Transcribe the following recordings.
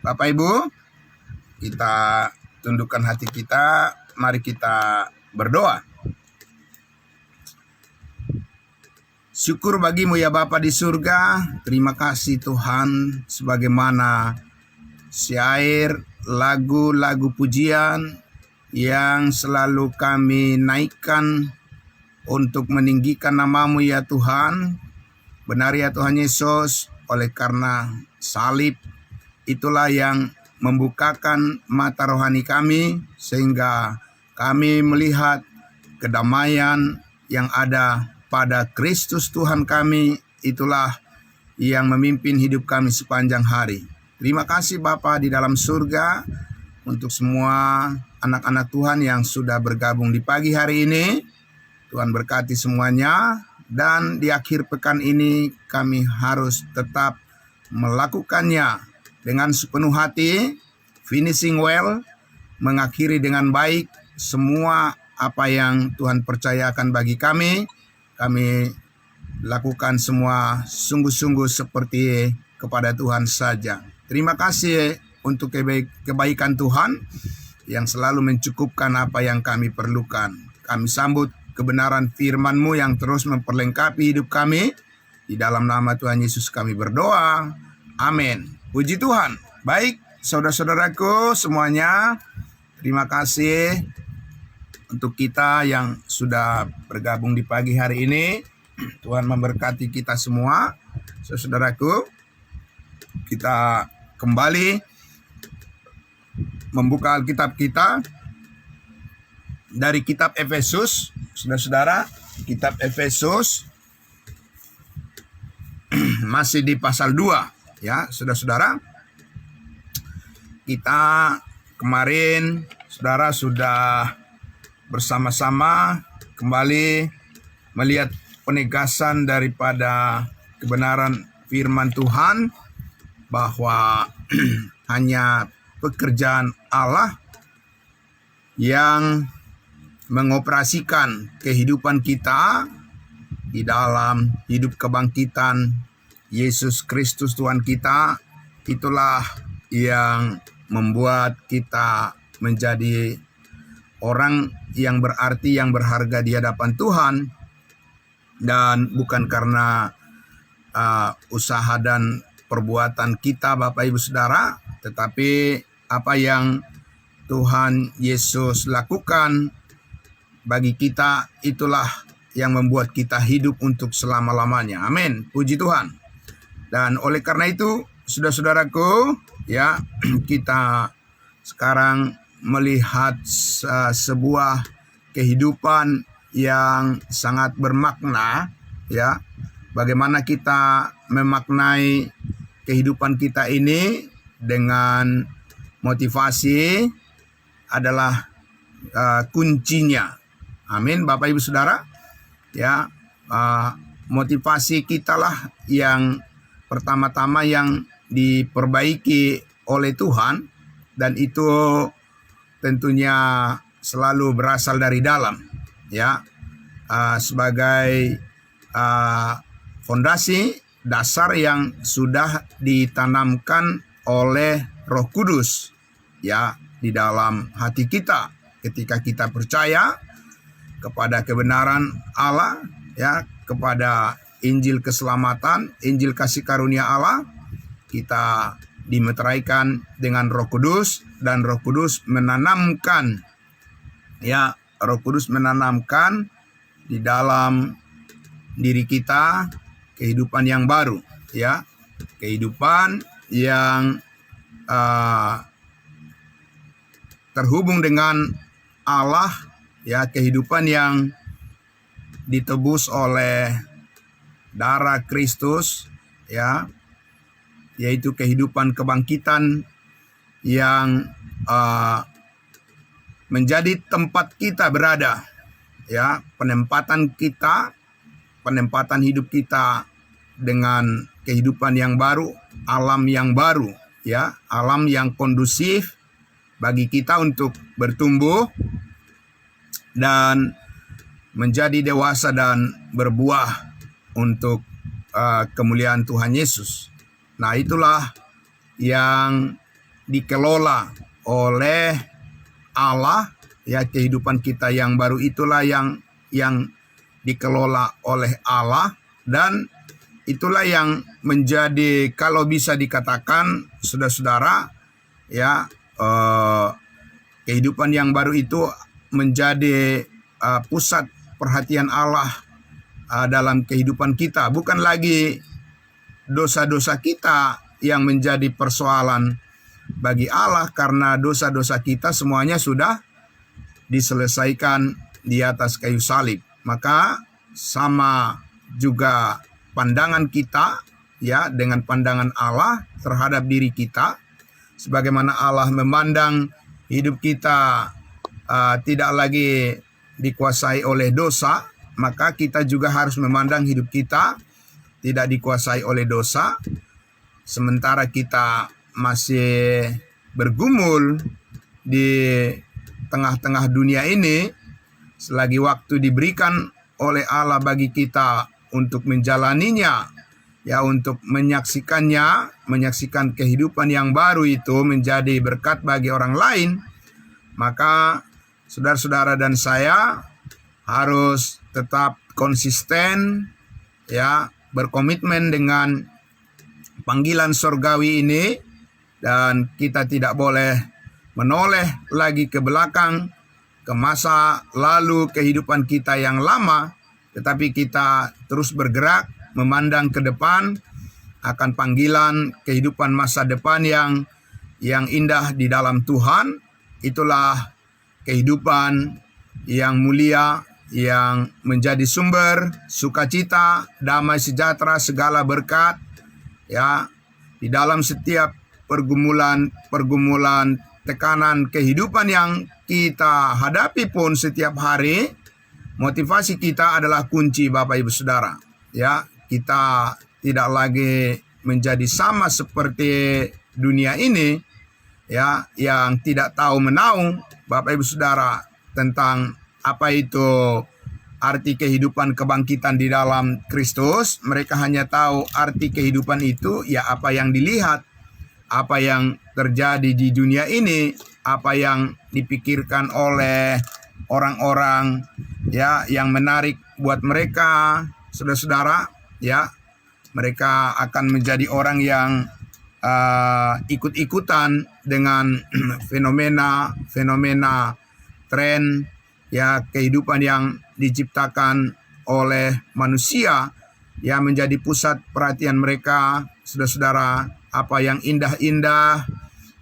Bapak Ibu, kita tundukkan hati kita, mari kita berdoa. Syukur bagimu ya Bapa di surga, terima kasih Tuhan sebagaimana syair lagu-lagu pujian yang selalu kami naikkan untuk meninggikan namamu ya Tuhan. Benar ya Tuhan Yesus, oleh karena salib itulah yang membukakan mata rohani kami sehingga kami melihat kedamaian yang ada pada Kristus Tuhan kami. Itulah yang memimpin hidup kami sepanjang hari. Terima kasih Bapa di dalam surga untuk semua anak-anak Tuhan yang sudah bergabung di pagi hari ini. Tuhan berkati semuanya, dan di akhir pekan ini kami harus tetap melakukannya dengan sepenuh hati, finishing well, mengakhiri dengan baik semua apa yang Tuhan percayakan bagi kami. Kami lakukan semua sungguh-sungguh seperti kepada Tuhan saja. Terima kasih untuk kebaikan Tuhan yang selalu mencukupkan apa yang kami perlukan. Kami sambut kebenaran firman-Mu yang terus memperlengkapi hidup kami. Di dalam nama Tuhan Yesus kami berdoa. Amin. Puji Tuhan. Baik, saudara-saudaraku semuanya, terima kasih untuk kita yang sudah bergabung di pagi hari ini. Tuhan memberkati kita semua. Saudaraku, kita kembali membuka Alkitab kita dari kitab Efesus. Saudara-saudara, kitab Efesus masih di pasal 2 ya, saudara-saudara. Kita kemarin saudara sudah bersama-sama kembali melihat penegasan daripada kebenaran firman Tuhan bahwa hanya pekerjaan Allah yang mengoperasikan kehidupan kita di dalam hidup kebangkitan Yesus Kristus Tuhan kita. Itulah yang membuat kita menjadi orang yang berarti, yang berharga di hadapan Tuhan, dan bukan karena usaha dan perbuatan kita Bapak Ibu Saudara, tetapi apa yang Tuhan Yesus lakukan bagi kita, itulah yang membuat kita hidup untuk selama-lamanya. Amin. Puji Tuhan. Dan oleh karena itu, saudara-saudaraku, ya, kita sekarang melihat sebuah kehidupan yang sangat bermakna, ya. Bagaimana kita memaknai kehidupan kita ini dengan motivasi adalah kuncinya. Amin, Bapak Ibu Saudara. Ya, motivasi kita lah yang pertama-tama yang diperbaiki oleh Tuhan, dan itu tentunya selalu berasal dari dalam, ya, sebagai fondasi dasar yang sudah ditanamkan oleh Roh Kudus, ya, di dalam hati kita ketika kita percaya kepada kebenaran Allah, ya, kepada Injil keselamatan, Injil kasih karunia Allah. Kita dimeteraikan dengan Roh Kudus, dan Roh Kudus menanamkan, ya, Roh Kudus menanamkan di dalam diri kita kehidupan yang baru, ya, kehidupan yang terhubung dengan Allah, ya, kehidupan yang ditebus oleh darah Kristus, ya, yaitu kehidupan kebangkitan yang menjadi tempat kita berada, ya, penempatan kita, penempatan hidup kita dengan kehidupan yang baru, alam yang baru, ya, alam yang kondusif bagi kita untuk bertumbuh dan menjadi dewasa dan berbuah untuk kemuliaan Tuhan Yesus. Nah, itulah yang dikelola oleh Allah, ya kehidupan kita yang baru itulah yang dikelola oleh Allah, dan itulah yang menjadi, kalau bisa dikatakan saudara-saudara, ya kehidupan yang baru itu menjadi pusat perhatian Allah dalam kehidupan kita. Bukan lagi dosa-dosa kita yang menjadi persoalan bagi Allah, karena dosa-dosa kita semuanya sudah diselesaikan di atas kayu salib. Maka sama juga pandangan kita, ya, dengan pandangan Allah terhadap diri kita. Sebagaimana Allah memandang hidup kita tidak lagi dikuasai oleh dosa, maka kita juga harus memandang hidup kita tidak dikuasai oleh dosa. Sementara kita masih bergumul di tengah-tengah dunia ini, selagi waktu diberikan oleh Allah bagi kita untuk menjalaninya, ya, untuk menyaksikan kehidupan yang baru itu menjadi berkat bagi orang lain, maka saudara-saudara dan saya harus tetap konsisten, ya, berkomitmen dengan panggilan surgawi ini, dan kita tidak boleh menoleh lagi ke belakang, ke masa lalu kehidupan kita yang lama, tetapi kita terus bergerak memandang ke depan akan panggilan kehidupan masa depan yang indah di dalam Tuhan. Itulah kehidupan yang mulia, yang menjadi sumber sukacita, damai sejahtera, segala berkat, ya, di dalam setiap pergumulan tekanan kehidupan yang kita hadapi pun setiap hari. Motivasi kita adalah kunci, Bapak Ibu Saudara, ya. Kita tidak lagi menjadi sama seperti dunia ini, ya, yang tidak tahu menahu, Bapak Ibu Saudara, tentang apa itu arti kehidupan kebangkitan di dalam Kristus. Mereka hanya tahu arti kehidupan itu, ya, apa yang dilihat, apa yang terjadi di dunia ini, apa yang dipikirkan oleh orang-orang, ya, yang menarik buat mereka, saudara-saudara, ya. Mereka akan menjadi orang yang ikut-ikutan dengan fenomena tren, ya, kehidupan yang diciptakan oleh manusia, yang menjadi pusat perhatian mereka, saudara-saudara. Apa yang indah-indah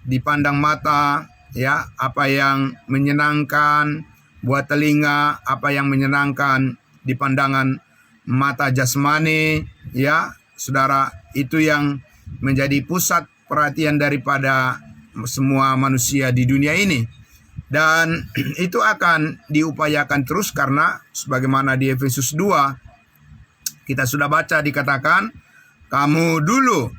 dipandang mata, ya, apa yang menyenangkan buat telinga, apa yang menyenangkan di pandangan mata jasmani, ya, saudara, itu yang menjadi pusat perhatian daripada semua manusia di dunia ini. Dan itu akan diupayakan terus, karena sebagaimana di Efesus 2 kita sudah baca, dikatakan, kamu dulu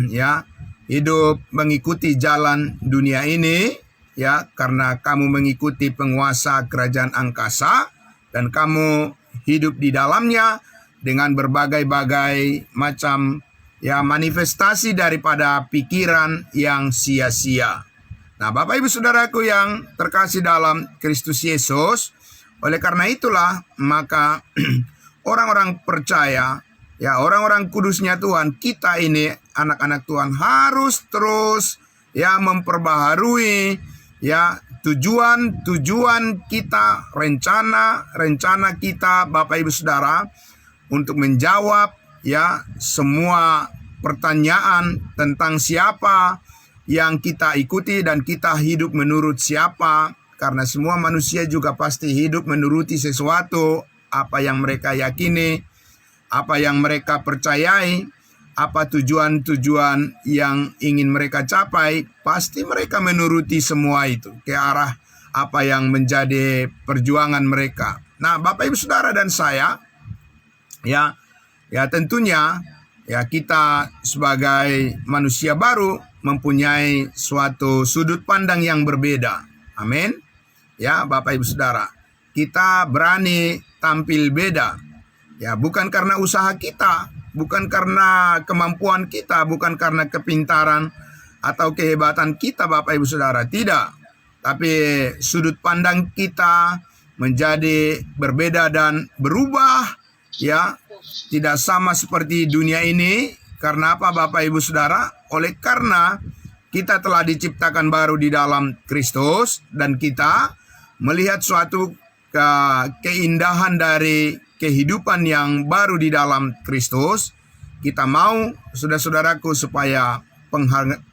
ya hidup mengikuti jalan dunia ini, ya, karena kamu mengikuti penguasa kerajaan angkasa, dan kamu hidup di dalamnya dengan berbagai-bagai macam, ya, manifestasi daripada pikiran yang sia-sia. Nah, Bapak Ibu Saudaraku yang terkasih dalam Kristus Yesus, oleh karena itulah maka orang-orang percaya, ya, orang-orang kudusnya Tuhan, kita ini anak-anak Tuhan harus terus, ya, memperbaharui, ya, tujuan kita, rencana kita, Bapak Ibu Saudara, untuk menjawab, ya, semua pertanyaan tentang siapa yang kita ikuti dan kita hidup menurut siapa. Karena semua manusia juga pasti hidup menuruti sesuatu, apa yang mereka yakini, apa yang mereka percayai, apa tujuan-tujuan yang ingin mereka capai, pasti mereka menuruti semua itu ke arah apa yang menjadi perjuangan mereka. Nah, Bapak Ibu Saudara dan saya, ya tentunya, ya, kita sebagai manusia baru mempunyai suatu sudut pandang yang berbeda. Amin. Ya, Bapak Ibu Saudara, kita berani tampil beda. Ya, bukan karena usaha kita, bukan karena kemampuan kita, bukan karena kepintaran atau kehebatan kita Bapak Ibu Saudara, tidak. Tapi sudut pandang kita menjadi berbeda dan berubah, ya, tidak sama seperti dunia ini. Karena apa Bapak Ibu Saudara? Oleh karena kita telah diciptakan baru di dalam Kristus dan kita melihat suatu keindahan dari kehidupan yang baru di dalam Kristus. Kita mau, saudara-saudaraku, supaya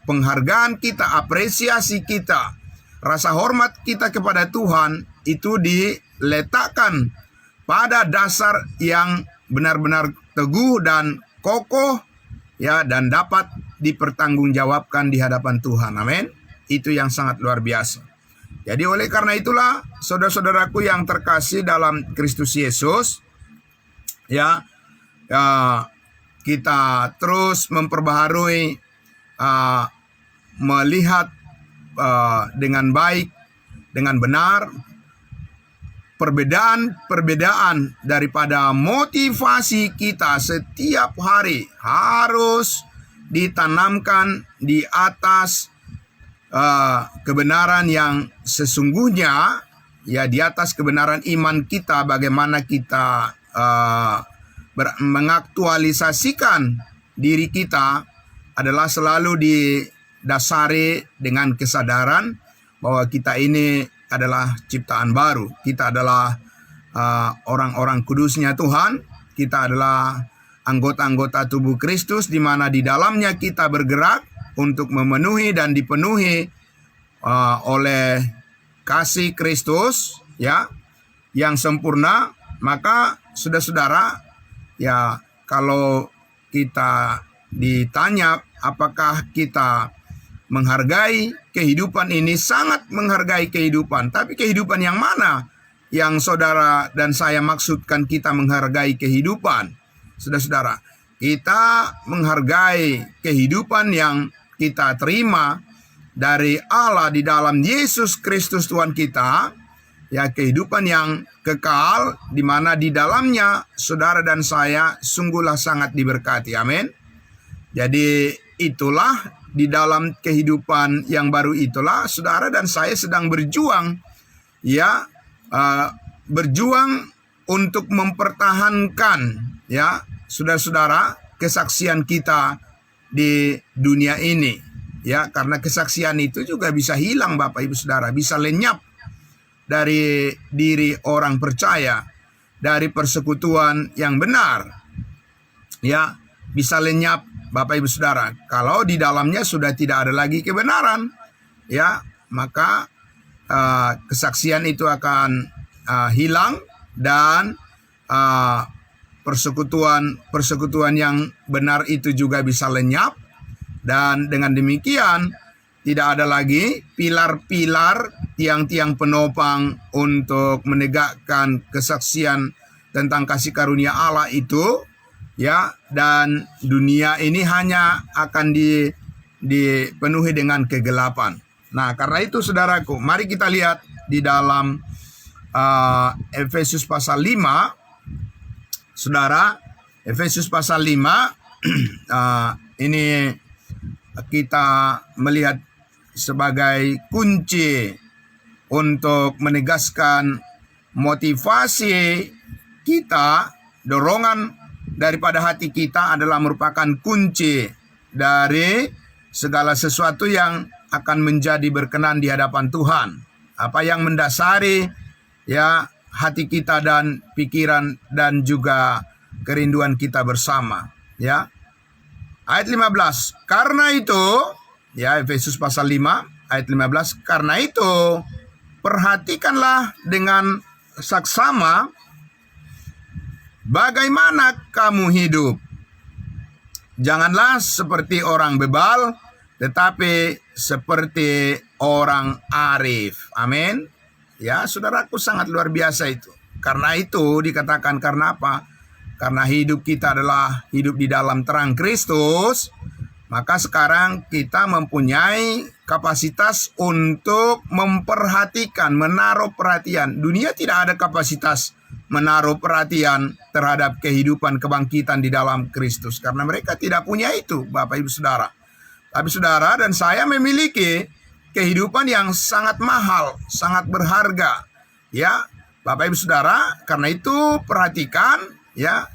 penghargaan kita, apresiasi kita, rasa hormat kita kepada Tuhan itu diletakkan pada dasar yang benar-benar teguh dan kokoh, ya, dan dapat dipertanggungjawabkan di hadapan Tuhan. Amin. Itu yang sangat luar biasa. Jadi oleh karena itulah, saudara-saudaraku yang terkasih dalam Kristus Yesus, ya, kita terus memperbaharui, melihat dengan baik, dengan benar, perbedaan daripada motivasi kita setiap hari harus ditanamkan di atas kebenaran yang sesungguhnya, ya, di atas kebenaran iman kita, bagaimana kita mengaktualisasikan diri kita adalah selalu didasari dengan kesadaran bahwa kita ini adalah ciptaan baru. Kita adalah orang-orang kudusnya Tuhan. Kita adalah anggota-anggota tubuh Kristus, di mana di dalamnya kita bergerak untuk memenuhi dan dipenuhi oleh kasih Kristus, ya, yang sempurna. Maka saudara-saudara, ya, kalau kita ditanya apakah kita menghargai kehidupan ini, sangat menghargai kehidupan. Tapi kehidupan yang mana yang saudara dan saya maksudkan kita menghargai kehidupan? Saudara-saudara, kita menghargai kehidupan yang kita terima dari Allah di dalam Yesus Kristus Tuhan kita, ya, kehidupan yang kekal, di mana di dalamnya saudara dan saya sungguhlah sangat diberkati. Amin. Jadi itulah, di dalam kehidupan yang baru itulah saudara dan saya sedang berjuang, ya, berjuang untuk mempertahankan, ya, saudara-saudara, kesaksian kita di dunia ini, ya, karena kesaksian itu juga bisa hilang Bapak Ibu Saudara, bisa lenyap dari diri orang percaya, dari persekutuan yang benar, ya, bisa lenyap Bapak Ibu Saudara kalau di dalamnya sudah tidak ada lagi kebenaran, ya, maka kesaksian itu akan hilang dan persekutuan yang benar itu juga bisa lenyap. Dan dengan demikian tidak ada lagi pilar-pilar, tiang-tiang penopang untuk menegakkan kesaksian tentang kasih karunia Allah itu, ya, dan dunia ini hanya akan dipenuhi dengan kegelapan. Nah, karena itu saudaraku, mari kita lihat di dalam Efesus pasal 5, saudara. Efesus pasal 5 ini kita melihat sebagai kunci untuk menegaskan motivasi kita, dorongan daripada hati kita adalah merupakan kunci dari segala sesuatu yang akan menjadi berkenan di hadapan Tuhan. Apa yang mendasari, ya, hati kita dan pikiran dan juga kerinduan kita bersama, ya. Ayat 15, karena itu, ya, Efesus pasal 5 ayat 15, karena itu perhatikanlah dengan saksama bagaimana kamu hidup. Janganlah seperti orang bebal, tetapi seperti orang arif. Amin. Ya, saudaraku, sangat luar biasa itu. Karena itu dikatakan, karena apa? Karena hidup kita adalah hidup di dalam terang Kristus, maka sekarang kita mempunyai kapasitas untuk memperhatikan, menaruh perhatian. Dunia tidak ada kapasitas menaruh perhatian terhadap kehidupan kebangkitan di dalam Kristus, karena mereka tidak punya itu, Bapak Ibu Saudara. Tapi saudara dan saya memiliki kehidupan yang sangat mahal, sangat berharga. Ya, Bapak Ibu Saudara, karena itu perhatikan ya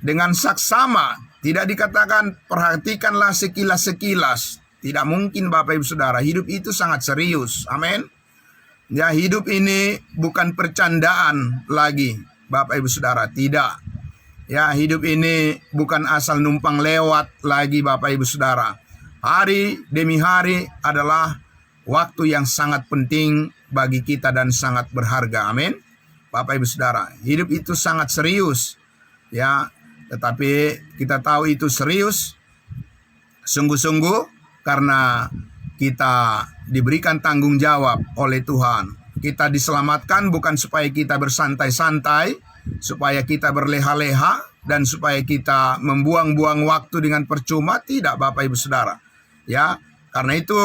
dengan saksama. Tidak dikatakan perhatikanlah sekilas-sekilas. Tidak mungkin Bapak Ibu Saudara, hidup itu sangat serius. Amin. Ya, hidup ini bukan percandaan lagi, Bapak Ibu Saudara, tidak. Ya, hidup ini bukan asal numpang lewat lagi, Bapak Ibu Saudara. Hari demi hari adalah waktu yang sangat penting bagi kita dan sangat berharga. Amin. Bapak Ibu Saudara, hidup itu sangat serius. Ya, tetapi kita tahu itu serius sungguh-sungguh karena kita diberikan tanggung jawab oleh Tuhan. Kita diselamatkan bukan supaya kita bersantai-santai, supaya kita berleha-leha, dan supaya kita membuang-buang waktu dengan percuma. Tidak, Bapak Ibu Saudara. Ya, karena itu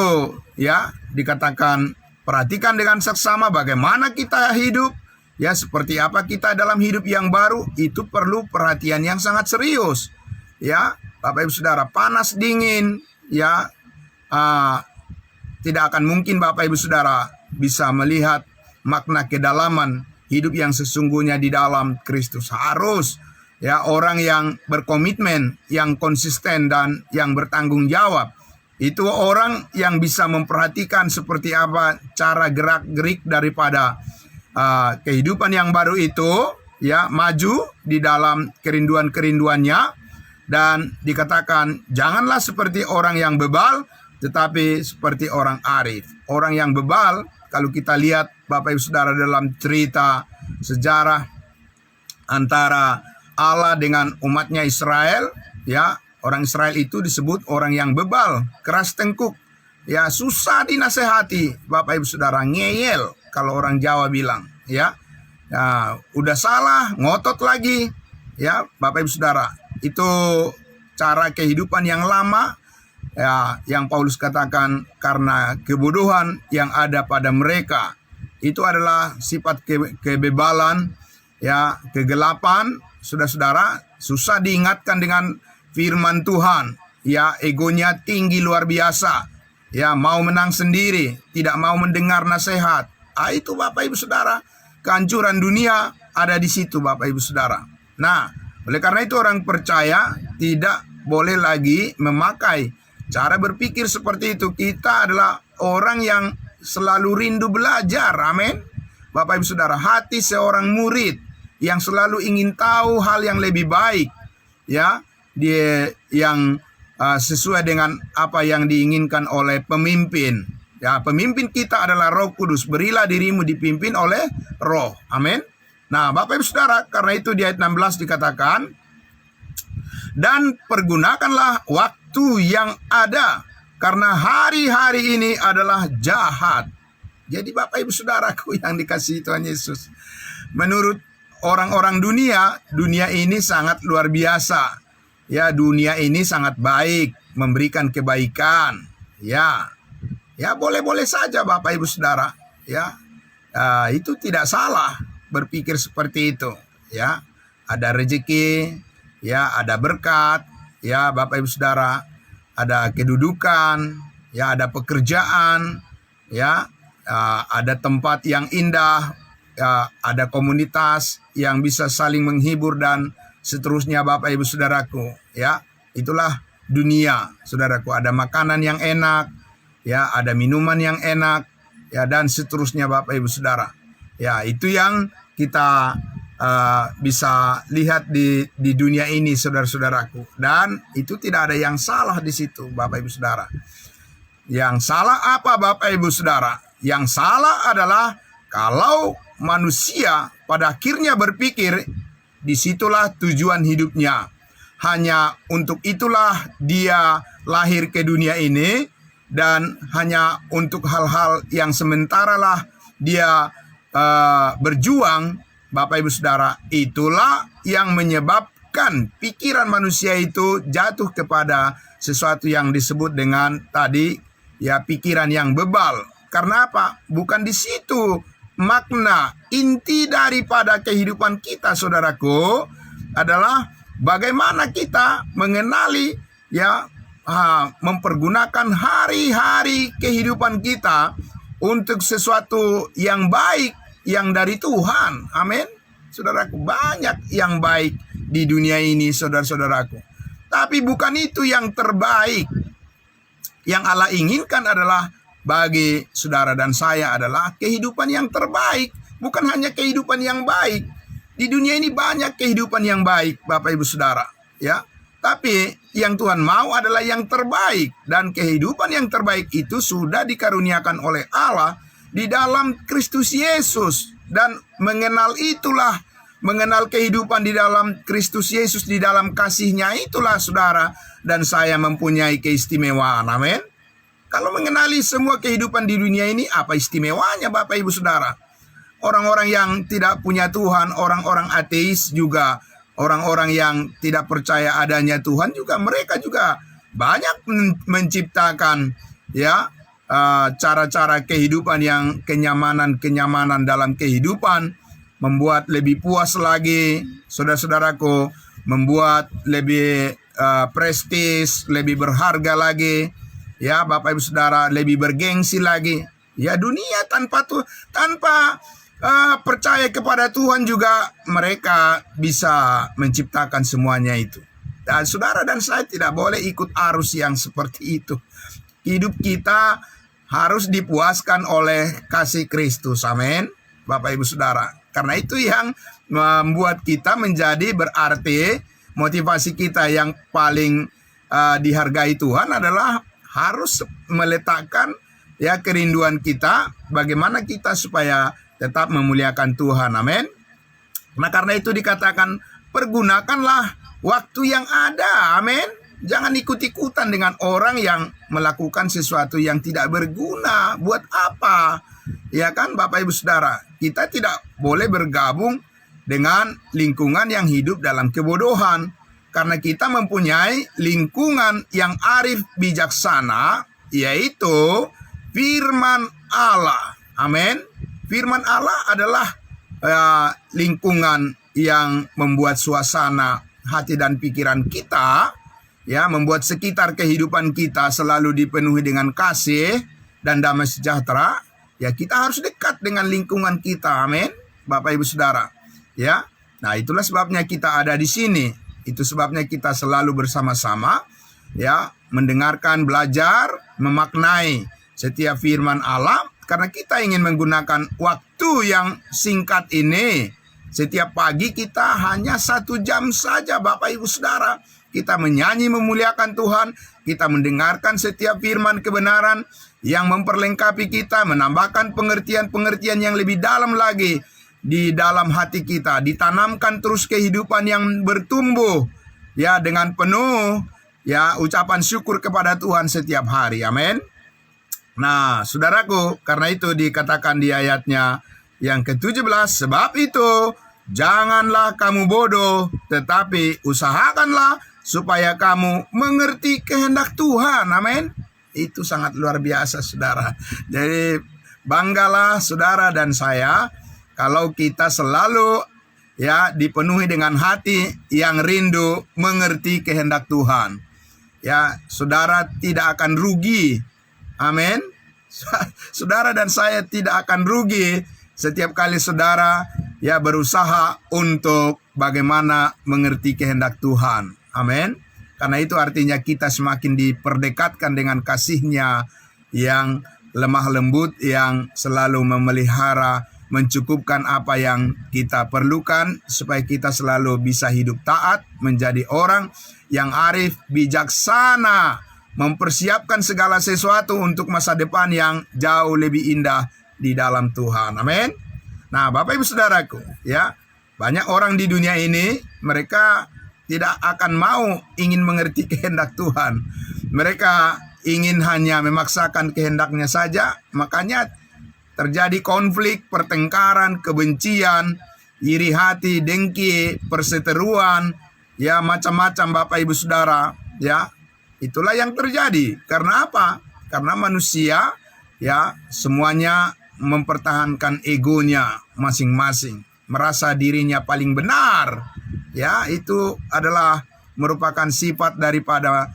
ya dikatakan perhatikan dengan seksama bagaimana kita hidup. Ya, seperti apa kita dalam hidup yang baru, itu perlu perhatian yang sangat serius. Ya, Bapak Ibu Saudara, panas dingin, ya, tidak akan mungkin Bapak Ibu Saudara bisa melihat makna kedalaman hidup yang sesungguhnya di dalam Kristus. Harus ya orang yang berkomitmen, yang konsisten dan yang bertanggung jawab. Itu orang yang bisa memperhatikan seperti apa cara gerak-gerik daripada kehidupan yang baru itu, ya, maju di dalam kerinduan-kerinduannya. Dan dikatakan janganlah seperti orang yang bebal, tetapi seperti orang arif. Orang yang bebal, kalau kita lihat Bapak Ibu Saudara dalam cerita sejarah antara Allah dengan umatnya Israel, ya, orang Israel itu disebut orang yang bebal, keras tengkuk, ya, susah dinasehati. Bapak Ibu Saudara, ngeyel kalau orang Jawa bilang, ya. Nah, udah salah, ngotot lagi, ya, Bapak Ibu Saudara. Itu cara kehidupan yang lama, ya, yang Paulus katakan karena kebodohan yang ada pada mereka. Itu adalah sifat kebebalan, ya, kegelapan. Saudara-saudara, susah diingatkan dengan firman Tuhan, ya, egonya tinggi luar biasa, ya, mau menang sendiri, tidak mau mendengar nasihat. Itu Bapak Ibu Saudara, kehancuran dunia ada di situ Bapak Ibu Saudara. Nah, oleh karena itu orang percaya tidak boleh lagi memakai cara berpikir seperti itu. Kita adalah orang yang selalu rindu belajar, amin. Bapak Ibu Saudara, hati seorang murid yang selalu ingin tahu hal yang lebih baik, ya, dia yang sesuai dengan apa yang diinginkan oleh pemimpin. Ya, pemimpin kita adalah Roh Kudus. Berilah dirimu dipimpin oleh Roh. Amin. Nah, Bapak Ibu Saudara, karena itu di ayat 16 dikatakan, dan pergunakanlah waktu yang ada, karena hari-hari ini adalah jahat. Jadi Bapak Ibu Saudaraku yang dikasihi Tuhan Yesus, menurut orang-orang dunia, dunia ini sangat luar biasa. Ya, dunia ini sangat baik, memberikan kebaikan. Ya, ya, boleh-boleh saja Bapak Ibu Saudara. Ya, itu tidak salah berpikir seperti itu. Ya, ada rezeki, ya, ada berkat, ya, Bapak Ibu Saudara, ada kedudukan, ya, ada pekerjaan, ya, ada tempat yang indah, ya, ada komunitas yang bisa saling menghibur dan seterusnya Bapak Ibu Saudaraku, ya. Itulah dunia, Saudaraku. Ada makanan yang enak, ya, ada minuman yang enak, ya, dan seterusnya Bapak Ibu Saudara. Ya, itu yang kita bisa lihat di dunia ini, saudara-saudaraku. Dan itu tidak ada yang salah di situ, Bapak Ibu Saudara. Yang salah apa, Bapak Ibu Saudara? Yang salah adalah kalau manusia pada akhirnya berpikir disitulah tujuan hidupnya. Hanya untuk itulah dia lahir ke dunia ini, dan hanya untuk hal-hal yang sementara lah dia berjuang. Bapak Ibu Saudara, itulah yang menyebabkan pikiran manusia itu jatuh kepada sesuatu yang disebut dengan tadi, ya, pikiran yang bebal. Karena apa? Bukan di situ makna inti daripada kehidupan kita, saudaraku, adalah bagaimana kita mengenali, ya, mempergunakan hari-hari kehidupan kita untuk sesuatu yang baik yang dari Tuhan. Amin. Saudaraku, banyak yang baik di dunia ini, saudara-saudaraku. Tapi bukan itu yang terbaik. Yang Allah inginkan adalah bagi saudara dan saya adalah kehidupan yang terbaik. Bukan hanya kehidupan yang baik. Di dunia ini banyak kehidupan yang baik, Bapak Ibu Saudara, ya. Tapi yang Tuhan mau adalah yang terbaik. Dan kehidupan yang terbaik itu sudah dikaruniakan oleh Allah di dalam Kristus Yesus. Dan mengenal kehidupan di dalam Kristus Yesus, di dalam kasih-Nya itulah saudara dan saya mempunyai keistimewaan. Amin. Kalau mengenali semua kehidupan di dunia ini, apa istimewanya Bapak Ibu Saudara? Orang-orang yang tidak punya Tuhan, orang-orang ateis juga, orang-orang yang tidak percaya adanya Tuhan juga, mereka juga banyak menciptakan cara-cara kehidupan yang kenyamanan dalam kehidupan, membuat lebih puas lagi, saudara-saudaraku, membuat lebih prestis, lebih berharga lagi, ya Bapak Ibu Saudara, lebih bergengsi lagi. Ya, dunia tanpa percaya kepada Tuhan juga mereka bisa menciptakan semuanya itu. Dan saudara dan saya tidak boleh ikut arus yang seperti itu. Hidup kita harus dipuaskan oleh kasih Kristus. Amin. Bapak Ibu Saudara. Karena itu yang membuat kita menjadi berarti motivasi kita yang paling dihargai Tuhan adalah harus meletakkan kerinduan kita bagaimana kita supaya tetap memuliakan Tuhan. Amin. Nah, karena itu dikatakan pergunakanlah waktu yang ada. Amin. Jangan ikut-ikutan dengan orang yang melakukan sesuatu yang tidak berguna. Buat apa? Ya kan Bapak Ibu Saudara, kita tidak boleh bergabung dengan lingkungan yang hidup dalam kebodohan. Karena kita mempunyai lingkungan yang arif bijaksana, yaitu firman Allah. Amin. Firman Allah adalah lingkungan yang membuat suasana hati dan pikiran kita, membuat sekitar kehidupan kita selalu dipenuhi dengan kasih dan damai sejahtera. Ya, kita harus dekat dengan lingkungan kita. Amin. Bapak Ibu Saudara. Ya. Nah, itulah sebabnya kita ada di sini. Itu sebabnya kita selalu bersama-sama mendengarkan, belajar, memaknai setiap firman Allah. Karena kita ingin menggunakan waktu yang singkat ini. Setiap pagi kita hanya 1 jam saja Bapak Ibu Saudara. Kita menyanyi memuliakan Tuhan. Kita mendengarkan setiap firman kebenaran yang memperlengkapi kita. Menambahkan pengertian-pengertian yang lebih dalam lagi di dalam hati kita. Ditanamkan terus kehidupan yang bertumbuh. Dengan penuh ucapan syukur kepada Tuhan setiap hari. Amin. Nah, saudaraku, karena itu dikatakan di ayatnya yang ke-17, sebab itu janganlah kamu bodoh, tetapi usahakanlah supaya kamu mengerti kehendak Tuhan. Amin. Itu sangat luar biasa, saudara. Jadi banggalah saudara dan saya kalau kita selalu dipenuhi dengan hati yang rindu mengerti kehendak Tuhan. Saudara tidak akan rugi. Amin. Saudara dan saya tidak akan rugi setiap kali saudara berusaha untuk bagaimana mengerti kehendak Tuhan. Amin. Karena itu artinya kita semakin diperdekatkan dengan kasih-Nya yang lemah lembut, yang selalu memelihara, mencukupkan apa yang kita perlukan supaya kita selalu bisa hidup taat, menjadi orang yang arif, bijaksana, mempersiapkan segala sesuatu untuk masa depan yang jauh lebih indah di dalam Tuhan. Amin. Nah, Bapak Ibu Saudaraku, banyak orang di dunia ini mereka tidak akan mau ingin mengerti kehendak Tuhan. Mereka ingin hanya memaksakan kehendaknya saja, makanya terjadi konflik, pertengkaran, kebencian, iri hati, dengki, perseteruan, macam-macam Bapak Ibu Saudara, Itulah yang terjadi. Karena apa? Karena manusia semuanya mempertahankan egonya masing-masing, merasa dirinya paling benar. Itu adalah merupakan sifat daripada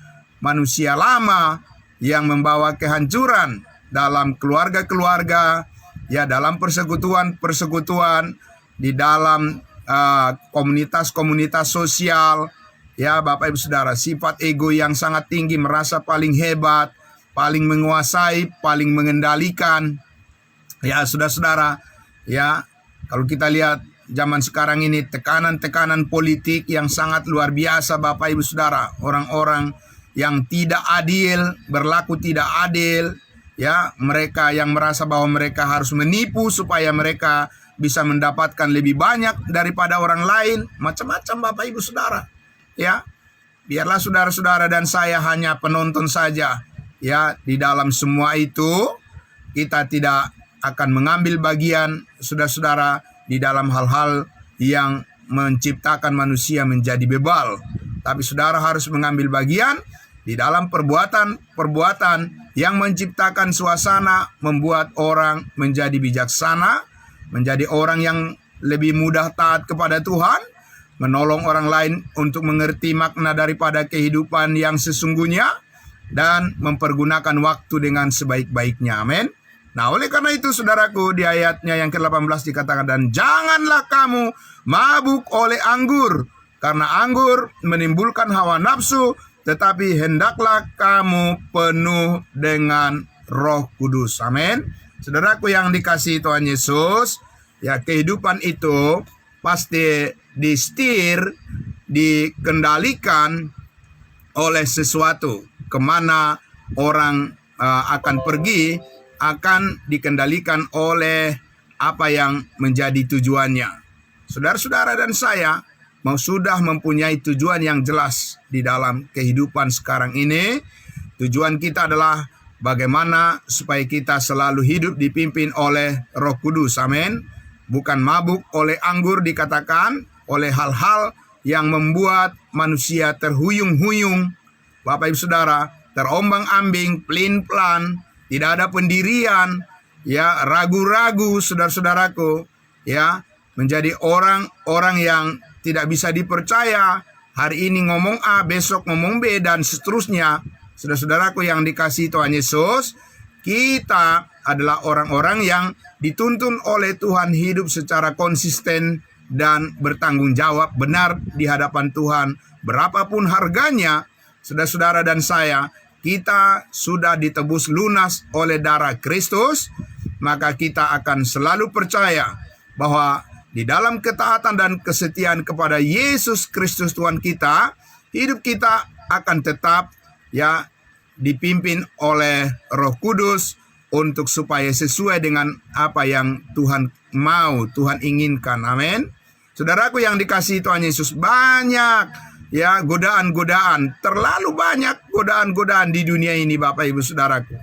manusia lama yang membawa kehancuran dalam keluarga-keluarga, ya dalam persekutuan-persekutuan, di dalam komunitas-komunitas sosial, ya Bapak Ibu Saudara, sifat ego yang sangat tinggi, merasa paling hebat, paling menguasai, paling mengendalikan. Ya saudara-saudara, ya kalau kita lihat zaman sekarang ini tekanan-tekanan politik yang sangat luar biasa Bapak Ibu Saudara, orang-orang yang tidak adil, berlaku tidak adil, ya mereka yang merasa bahwa mereka harus menipu supaya mereka bisa mendapatkan lebih banyak daripada orang lain, macam-macam Bapak Ibu Saudara. Ya, biarlah saudara-saudara dan saya hanya penonton saja. Ya, di dalam semua itu kita tidak akan mengambil bagian, saudara-saudara, di dalam hal-hal yang menciptakan manusia menjadi bebal. Tapi saudara harus mengambil bagian di dalam perbuatan-perbuatan yang menciptakan suasana, membuat orang menjadi bijaksana, menjadi orang yang lebih mudah taat kepada Tuhan, menolong orang lain untuk mengerti makna daripada kehidupan yang sesungguhnya, dan mempergunakan waktu dengan sebaik-baiknya. Amin. Nah, oleh karena itu saudaraku, di ayatnya yang ke-18 dikatakan, dan janganlah kamu mabuk oleh anggur, karena anggur menimbulkan hawa nafsu, tetapi hendaklah kamu penuh dengan Roh Kudus. Amin. Saudaraku yang dikasihi Tuhan Yesus, ya kehidupan itu pasti disetir, dikendalikan oleh sesuatu. Kemana orang akan pergi akan dikendalikan oleh apa yang menjadi tujuannya. Saudara-saudara dan saya mau sudah mempunyai tujuan yang jelas di dalam kehidupan sekarang ini. Tujuan kita adalah bagaimana supaya kita selalu hidup dipimpin oleh Roh Kudus. Amin. Bukan mabuk oleh anggur, dikatakan oleh hal-hal yang membuat manusia terhuyung-huyung, Bapak Ibu Saudara, terombang-ambing, pelin-pelan, tidak ada pendirian, ya ragu-ragu, saudara-saudaraku, ya menjadi orang-orang yang tidak bisa dipercaya. Hari ini ngomong A, besok ngomong B, dan seterusnya. Saudara-saudaraku yang dikasihi Tuhan Yesus, kita adalah orang-orang yang dituntun oleh Tuhan hidup secara konsisten dan bertanggung jawab benar di hadapan Tuhan. Berapapun harganya, saudara-saudara dan saya, kita sudah ditebus lunas oleh darah Kristus, maka kita akan selalu percaya bahwa di dalam ketaatan dan kesetiaan kepada Yesus Kristus Tuhan kita, hidup kita akan tetap ya dipimpin oleh Roh Kudus untuk supaya sesuai dengan apa yang Tuhan mau, Tuhan inginkan. Amin. Saudaraku yang dikasihi Tuhan Yesus, banyak ya godaan-godaan, terlalu banyak godaan-godaan di dunia ini Bapak Ibu Saudaraku.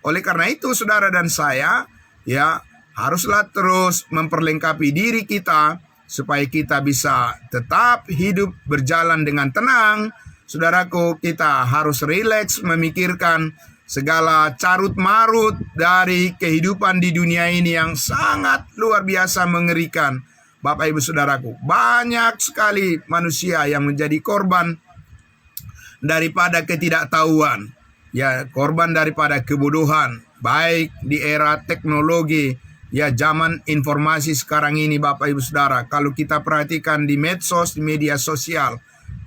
Oleh karena itu saudara dan saya ya haruslah terus memperlengkapi diri kita supaya kita bisa tetap hidup berjalan dengan tenang. Saudaraku, kita harus rileks memikirkan segala carut-marut dari kehidupan di dunia ini yang sangat luar biasa mengerikan. Bapak Ibu Saudaraku, banyak sekali manusia yang menjadi korban daripada ketidaktahuan, ya korban daripada kebodohan, baik di era teknologi, ya zaman informasi sekarang ini Bapak Ibu Saudara. Kalau kita perhatikan di medsos, di media sosial,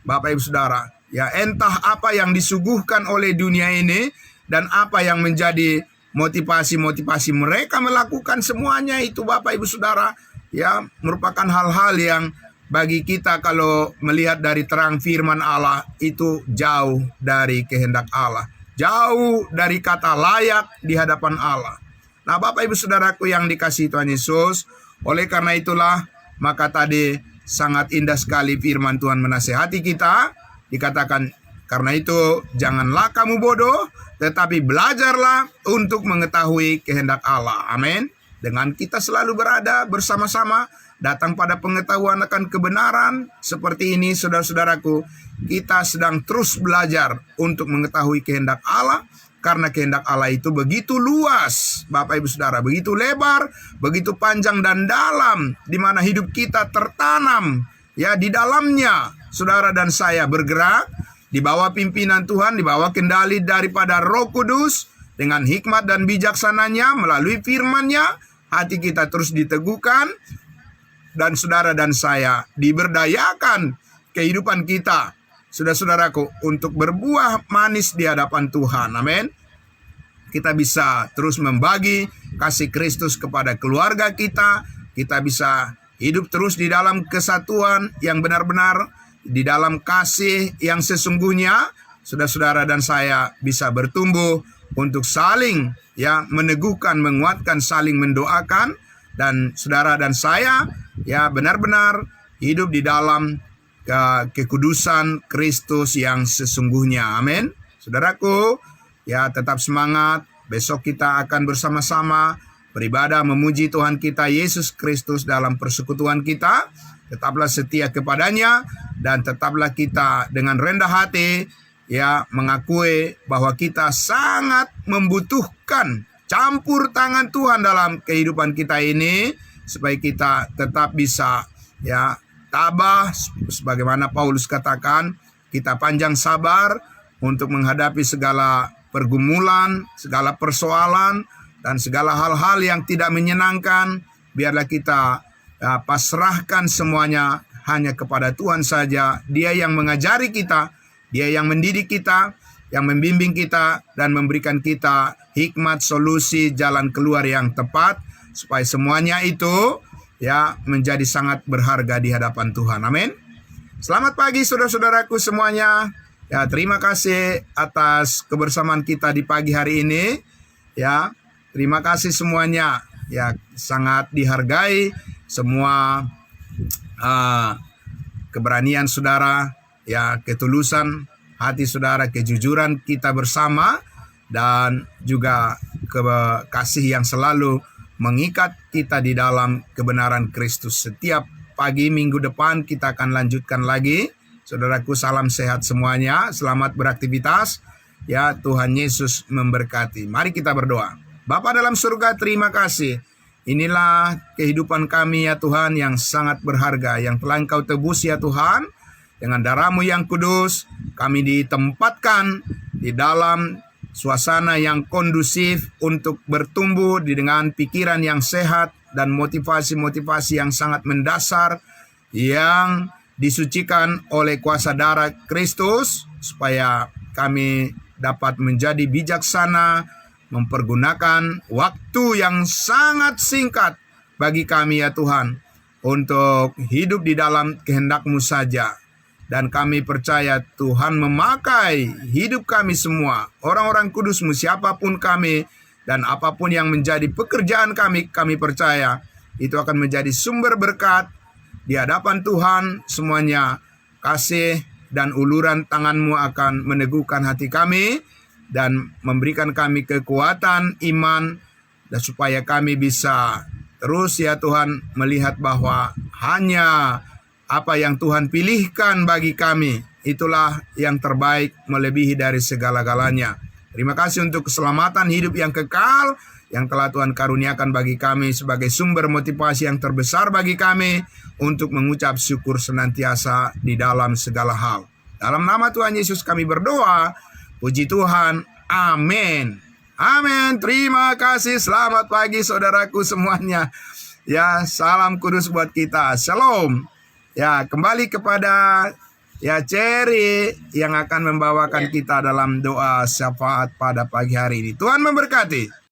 Bapak Ibu Saudara, ya entah apa yang disuguhkan oleh dunia ini dan apa yang menjadi motivasi-motivasi mereka melakukan semuanya itu Bapak Ibu Saudara, ya merupakan hal-hal yang bagi kita kalau melihat dari terang firman Allah itu jauh dari kehendak Allah, jauh dari kata layak di hadapan Allah. Nah Bapak Ibu Saudaraku yang dikasihi Tuhan Yesus, oleh karena itulah maka tadi sangat indah sekali firman Tuhan menasehati kita. Dikatakan, karena itu janganlah kamu bodoh, tetapi belajarlah untuk mengetahui kehendak Allah. Amin. Dengan kita selalu berada bersama-sama, datang pada pengetahuan akan kebenaran seperti ini, saudara-saudaraku, kita sedang terus belajar untuk mengetahui kehendak Allah, karena kehendak Allah itu begitu luas, Bapak Ibu Saudara, begitu lebar, begitu panjang dan dalam, di mana hidup kita tertanam ya di dalamnya. Saudara dan saya bergerak di bawah pimpinan Tuhan, di bawah kendali daripada Roh Kudus, dengan hikmat dan bijaksananya melalui firman-Nya, hati kita terus diteguhkan, dan saudara dan saya diberdayakan kehidupan kita, saudara-saudaraku, untuk berbuah manis di hadapan Tuhan. Amin. Kita bisa terus membagi kasih Kristus kepada keluarga kita. Kita bisa hidup terus di dalam kesatuan yang benar-benar, di dalam kasih yang sesungguhnya. Saudara-saudara dan saya bisa bertumbuh untuk saling meneguhkan, menguatkan, saling mendoakan. Dan saudara dan saya benar-benar hidup di dalam kekudusan Kristus yang sesungguhnya. Amin. Saudaraku, tetap semangat. Besok kita akan bersama-sama beribadah memuji Tuhan kita Yesus Kristus dalam persekutuan kita. Tetaplah setia kepadanya, dan tetaplah kita dengan rendah hati mengakui bahwa kita sangat membutuhkan campur tangan Tuhan dalam kehidupan kita ini, supaya kita tetap bisa tabah, sebagaimana Paulus katakan, kita panjang sabar untuk menghadapi segala pergumulan, segala persoalan, dan segala hal-hal yang tidak menyenangkan. Biarlah kita pasrahkan semuanya hanya kepada Tuhan saja. Dia yang mengajari kita, Dia yang mendidik kita, yang membimbing kita, dan memberikan kita hikmat, solusi, jalan keluar yang tepat, supaya semuanya itu menjadi sangat berharga di hadapan Tuhan. Amin. Selamat pagi saudara-saudaraku semuanya. Terima kasih atas kebersamaan kita di pagi hari ini. Terima kasih semuanya. Sangat dihargai semua keberanian saudara, ketulusan hati saudara, kejujuran kita bersama, dan juga kasih yang selalu mengikat kita di dalam kebenaran Kristus. Setiap pagi minggu depan kita akan lanjutkan lagi. Saudaraku, salam sehat semuanya. Selamat beraktivitas. Tuhan Yesus memberkati. Mari kita berdoa. Bapa dalam surga, terima kasih. Inilah kehidupan kami ya Tuhan yang sangat berharga, yang telah Engkau tebus ya Tuhan. Dengan darah-Mu yang kudus, kami ditempatkan di dalam suasana yang kondusif untuk bertumbuh dengan pikiran yang sehat dan motivasi-motivasi yang sangat mendasar, yang disucikan oleh kuasa darah Kristus, supaya kami dapat menjadi bijaksana, mempergunakan waktu yang sangat singkat bagi kami ya Tuhan, untuk hidup di dalam kehendak-Mu saja. Dan kami percaya Tuhan memakai hidup kami semua, orang-orang kudus-Mu, siapapun kami, dan apapun yang menjadi pekerjaan kami percaya itu akan menjadi sumber berkat di hadapan Tuhan. Semuanya kasih dan uluran tangan-Mu akan meneguhkan hati kami dan memberikan kami kekuatan iman, dan supaya kami bisa terus ya Tuhan melihat bahwa hanya apa yang Tuhan pilihkan bagi kami, itulah yang terbaik melebihi dari segala-galanya. Terima kasih untuk keselamatan hidup yang kekal yang telah Tuhan karuniakan bagi kami sebagai sumber motivasi yang terbesar bagi kami untuk mengucap syukur senantiasa di dalam segala hal. Dalam nama Tuhan Yesus kami berdoa. Puji Tuhan. Amin. Amin. Terima kasih. Selamat pagi saudaraku semuanya. Salam kudus buat kita. Shalom. Kembali kepada Cherry yang akan membawakan kita dalam doa syafaat pada pagi hari ini. Tuhan memberkati.